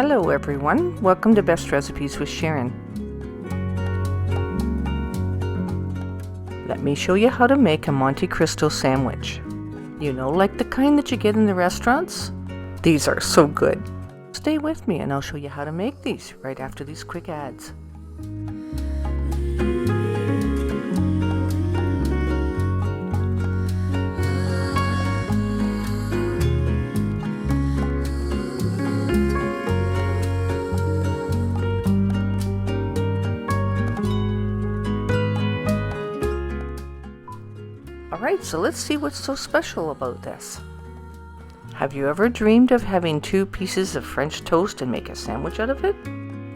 Hello everyone, welcome to Best Recipes with Sharon. Let me show you how to make a Monte Cristo sandwich. You know, like the kind that you get in the restaurants? These are so good. Stay with me and I'll show you how to make these right after these quick ads. Alright, so let's see what's so special about this. Have you ever dreamed of having 2 pieces of French toast and make a sandwich out of it?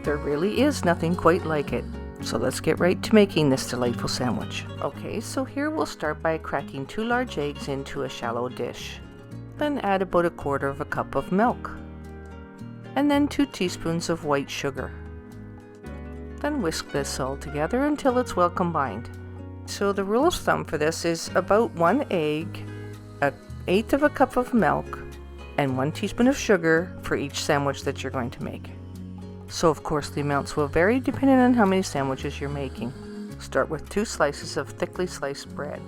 There really is nothing quite like it. So let's get right to making this delightful sandwich. Okay, so here we'll start by cracking 2 large eggs into a shallow dish. Then add about 1/4 cup of milk. And then 2 teaspoons of white sugar. Then whisk this all together until it's well combined. So the rule of thumb for this is about 1 egg, 1/8 cup of milk, and 1 teaspoon of sugar for each sandwich that you're going to make. So of course the amounts will vary depending on how many sandwiches you're making. Start with 2 slices of thickly sliced bread.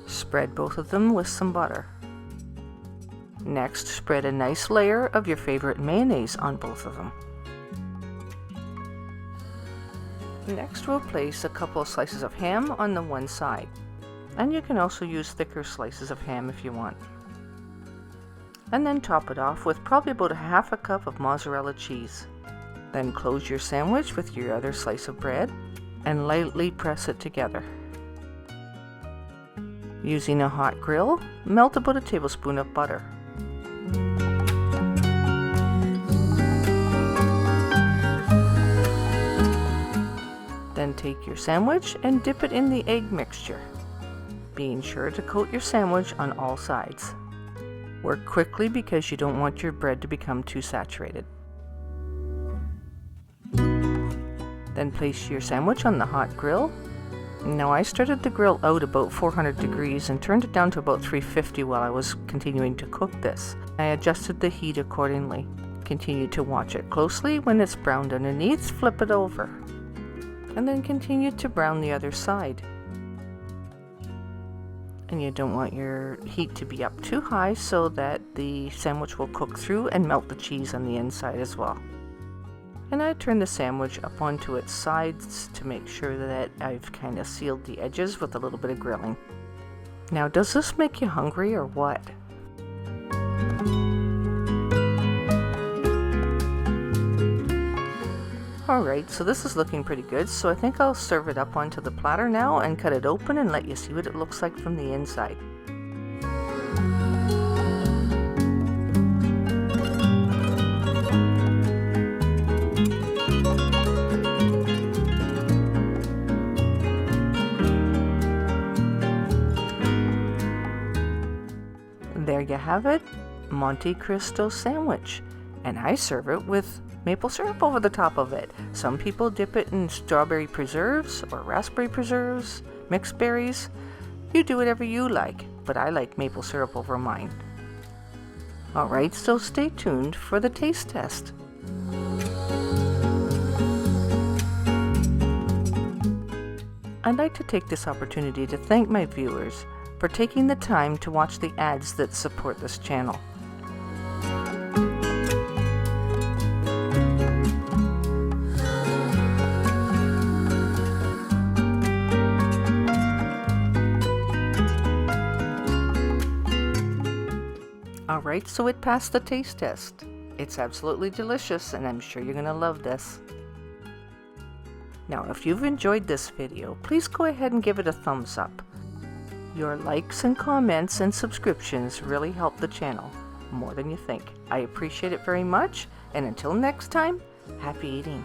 Spread both of them with some butter. Next, spread a nice layer of your favorite mayonnaise on both of them. Next, we'll place a couple of slices of ham on the one side, and you can also use thicker slices of ham if you want. And then top it off with probably about 1/2 cup of mozzarella cheese. Then close your sandwich with your other slice of bread and lightly press it together. Using a hot grill, melt about 1 tablespoon of butter. Then take your sandwich and dip it in the egg mixture, being sure to coat your sandwich on all sides. Work quickly because you don't want your bread to become too saturated. Then place your sandwich on the hot grill. Now I started the grill out about 400 degrees and turned it down to about 350 while I was continuing to cook this. I adjusted the heat accordingly. Continue to watch it closely. When it's browned underneath, flip it over. And then continue to brown the other side. And you don't want your heat to be up too high so that the sandwich will cook through and melt the cheese on the inside as well. And I turn the sandwich up onto its sides to make sure that I've kind of sealed the edges with a little bit of grilling. Now, does this make you hungry or what? Alright, so this is looking pretty good, so I think I'll serve it up onto the platter now and cut it open and let you see what it looks like from the inside. There you have it, Monte Cristo sandwich, and I serve it with maple syrup over the top of it. Some people dip it in strawberry preserves or raspberry preserves, mixed berries. You do whatever you like, but I like maple syrup over mine. Alright, so stay tuned for the taste test. I'd like to take this opportunity to thank my viewers for taking the time to watch the ads that support this channel. Alright, so it passed the taste test. It's absolutely delicious and I'm sure you're going to love this. Now, if you've enjoyed this video, please go ahead and give it a thumbs up. Your likes and comments and subscriptions really help the channel, more than you think. I appreciate it very much, and until next time, happy eating.